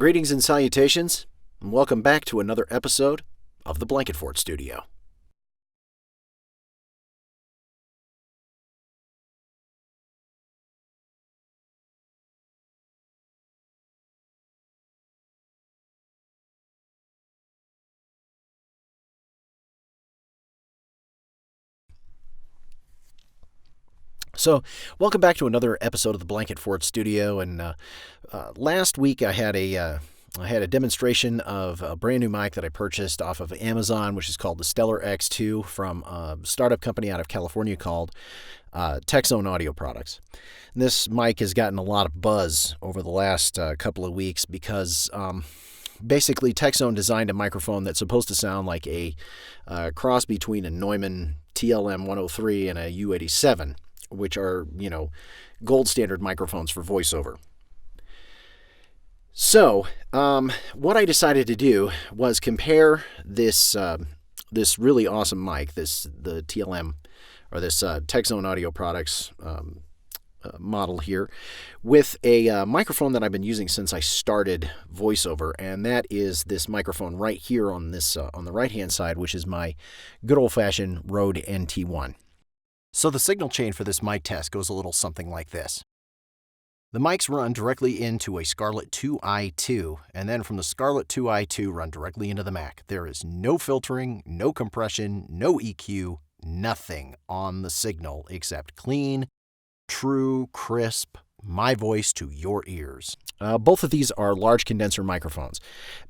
Greetings and salutations, and welcome back to another episode of the Blanketfort Studio. So, welcome back to another episode of the Blanketfort Studio. And last week I had a demonstration of a brand new mic that I purchased off of Amazon, which is called the Stellar X2 from a startup company out of California called TechZone Audio Products. And this mic has gotten a lot of buzz over the last couple of weeks because basically TechZone designed a microphone that's supposed to sound like a cross between a Neumann TLM 103 and a U87. Which are, gold standard microphones for VoiceOver. So, what I decided to do was compare this really awesome mic, the TLM, or this TechZone Audio Products model here, with a microphone that I've been using since I started VoiceOver, and that is this microphone right here on this on the right-hand side, which is my good old-fashioned Rode NT1. So the signal chain for this mic test goes a little something like this. The mics run directly into a Scarlett 2i2, and then from the Scarlett 2i2 run directly into the Mac. There is no filtering, no compression, no EQ, nothing on the signal except clean, true, crisp, my voice to your ears. Both of these are large condenser microphones.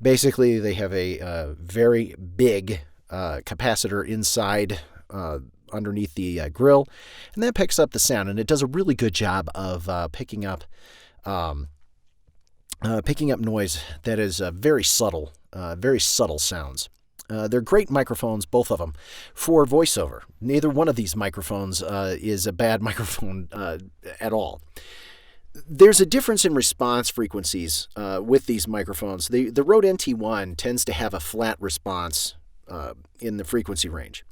Basically, they have a very big capacitor inside underneath the grill, and that picks up the sound, and it does a really good job of picking up noise that is very subtle sounds. They're great microphones, both of them, for VoiceOver. Neither one of these microphones is a bad microphone at all. There's a difference in response frequencies with these microphones. The Rode NT1 tends to have a flat response in the frequency range.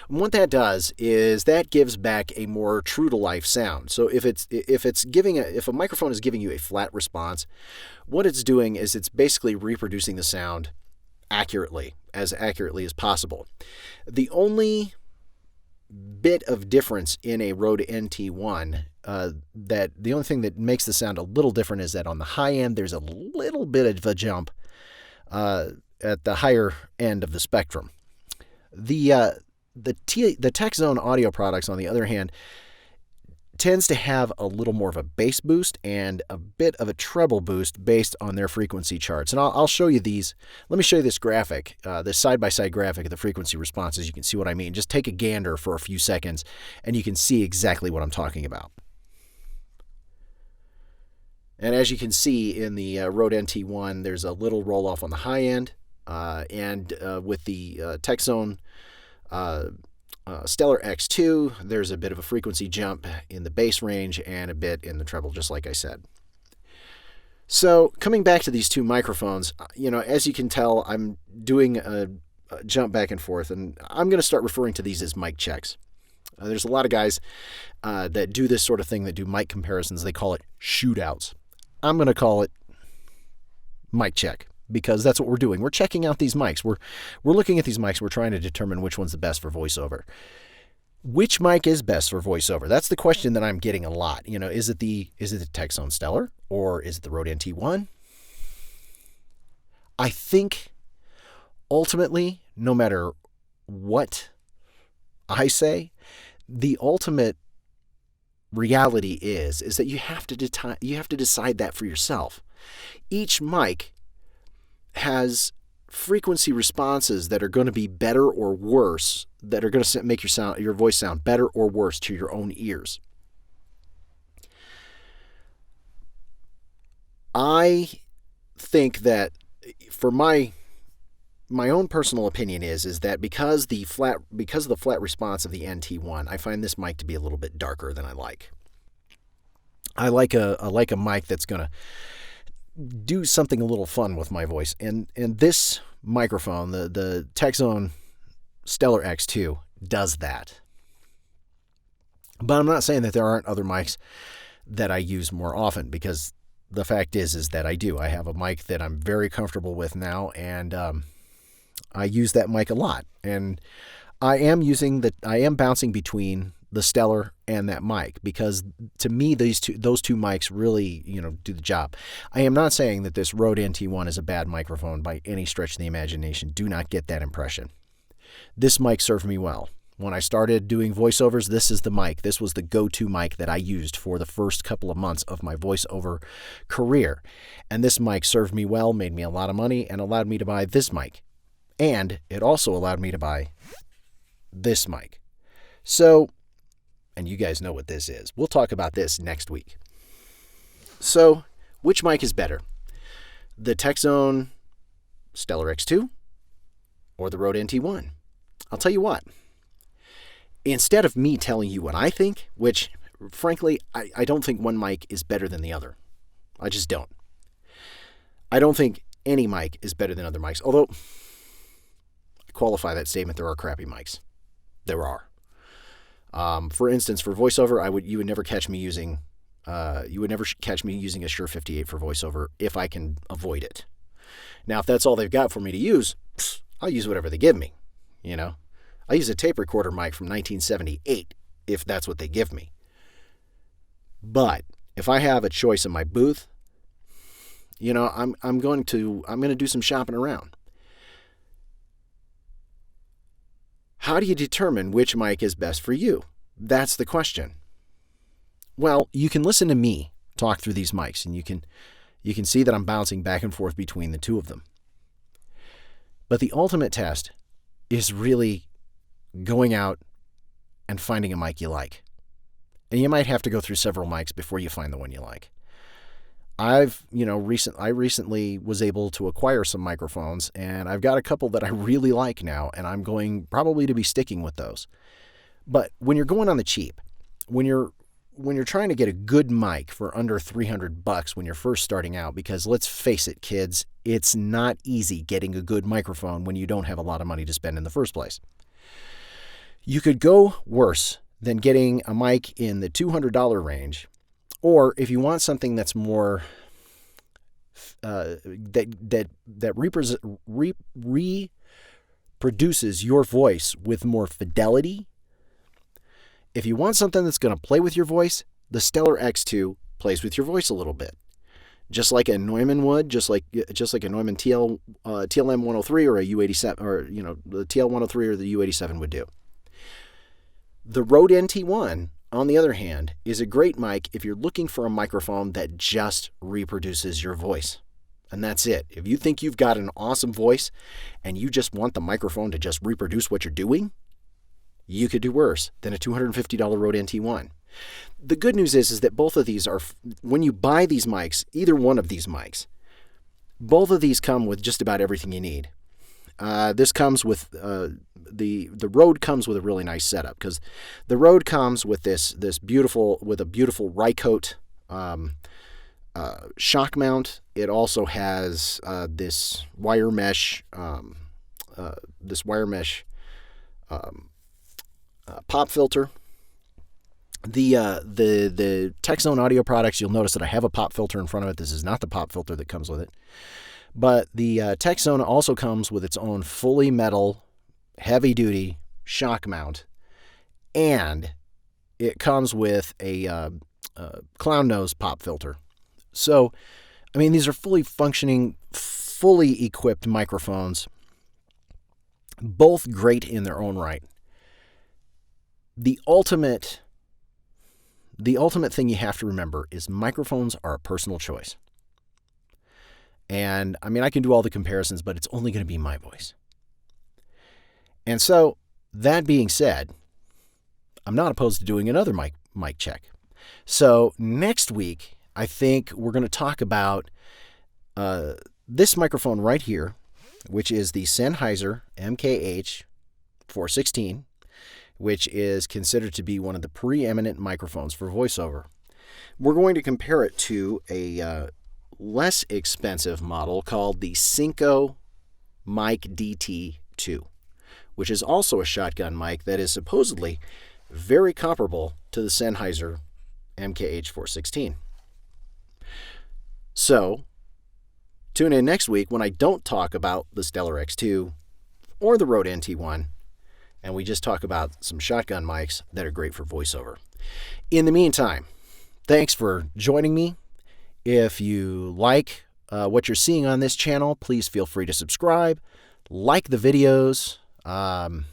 And what that does is that gives back a more true-to-life sound. So if a microphone is giving you a flat response, what it's doing is it's basically reproducing the sound accurately as possible. The only bit of difference in a Rode NT1, the only thing that makes the sound a little different is that on the high end there's a little bit of a jump at the higher end of the spectrum. The TechZone Audio Products, on the other hand, tends to have a little more of a bass boost and a bit of a treble boost based on their frequency charts. And I'll show you these. Let me show you this graphic, this side-by-side graphic of the frequency responses. You can see what I mean. Just take a gander for a few seconds, and you can see exactly what I'm talking about. And as you can see in the Rode NT1, there's a little roll-off on the high end, and with the TechZone Stellar X2, there's a bit of a frequency jump in the bass range and a bit in the treble, just like I said. So coming back to these two microphones, as you can tell, I'm doing a jump back and forth, and I'm going to start referring to these as mic checks. There's a lot of guys that do this sort of thing, that do mic comparisons. They call it shootouts. I'm going to call it mic check, because that's what we're doing. We're checking out these mics. We're looking at these mics. We're trying to determine which one's the best for VoiceOver. Which mic is best for VoiceOver? That's the question that I'm getting a lot. Is it the TechZone Stellar, or is it the Rode NT1? I think ultimately, no matter what I say, the ultimate reality is that you have to decide that for yourself. Each mic has frequency responses that are going to be better or worse, that are going to make your voice sound better or worse to your own ears. I think that, for my own personal opinion is that because of the flat response of the NT1, I find this mic to be a little bit darker than I like. I like a mic that's going to do something a little fun with my voice, and this microphone, the TechZone Stellar X2, does that. But I'm not saying that there aren't other mics that I use more often, because the fact is that I do. I have a mic that I'm very comfortable with now, and I use that mic a lot. And I am bouncing between the Stellar and that mic because to me those two mics really, do the job. I am not saying that this Rode NT1 is a bad microphone by any stretch of the imagination. Do not get that impression. This mic served me well. When I started doing voiceovers, this is the mic. This was the go-to mic that I used for the first couple of months of my voiceover career. And this mic served me well, made me a lot of money, and allowed me to buy this mic. And it also allowed me to buy this mic. So, and you guys know what this is. We'll talk about this next week. So, which mic is better? The TechZone Stellar X2 or the Rode NT1? I'll tell you what. Instead of me telling you what I think, which, frankly, I don't think one mic is better than the other. I just don't. I don't think any mic is better than other mics, although I qualify that statement, there are crappy mics. There are. For instance, for voiceover, you would never catch me using a Shure 58 for voiceover if I can avoid it. Now, if that's all they've got for me to use, I'll use whatever they give me, I use a tape recorder mic from 1978 if that's what they give me. But if I have a choice in my booth, I'm going to do some shopping around. How do you determine which mic is best for you? That's the question. Well, you can listen to me talk through these mics, and you can see that I'm bouncing back and forth between the two of them. But the ultimate test is really going out and finding a mic you like. And you might have to go through several mics before you find the one you like. I recently was able to acquire some microphones, and I've got a couple that I really like now, and I'm going probably to be sticking with those. But when you're going on the cheap, when you're trying to get a good mic for under $300 when you're first starting out, because let's face it, kids, it's not easy getting a good microphone when you don't have a lot of money to spend in the first place. You could go worse than getting a mic in the $200 range, or if you want something that's more that reproduces your voice with more fidelity. If you want something that's going to play with your voice, the Stellar X2 plays with your voice a little bit, just like a Neumann would, just like a Neumann TLM 103 or a U87, or the TL 103 or the U87 would do. The Rode NT1, on the other hand, is a great mic if you're looking for a microphone that just reproduces your voice. And that's it. If you think you've got an awesome voice and you just want the microphone to just reproduce what you're doing, you could do worse than a $250 Rode NT1. The good news is that both of these are, when you buy these mics, either one of these mics, both of these come with just about everything you need. This comes with the Rode comes with a really nice setup, because the Rode comes with a beautiful Rycote shock mount. It also has this wire mesh pop filter. The TechZone audio products, you'll notice that I have a pop filter in front of it. This is not the pop filter that comes with it. But the TechZone also comes with its own fully metal, heavy-duty shock mount, and it comes with a clown nose pop filter. So, I mean, these are fully functioning, fully equipped microphones, both great in their own right. The ultimate thing you have to remember is microphones are a personal choice. And, I mean, I can do all the comparisons, but it's only going to be my voice. And so, that being said, I'm not opposed to doing another mic check. So, next week, I think we're going to talk about this microphone right here, which is the Sennheiser MKH416, which is considered to be one of the preeminent microphones for voiceover. We're going to compare it to a less expensive model called the Synco Mic DT2, which is also a shotgun mic that is supposedly very comparable to the Sennheiser MKH416. So, tune in next week when I don't talk about the Stellar X2 or the Rode NT1, and we just talk about some shotgun mics that are great for voiceover. In the meantime, thanks for joining me. If you like what you're seeing on this channel, please feel free to subscribe, like the videos, and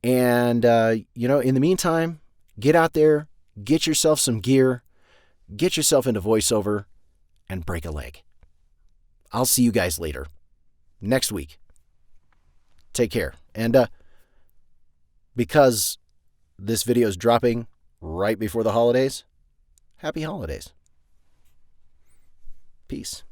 in the meantime, get out there, get yourself some gear, get yourself into voiceover, and break a leg. I'll see you guys later, next week. Take care. And because this video is dropping right before the holidays, happy holidays. Peace.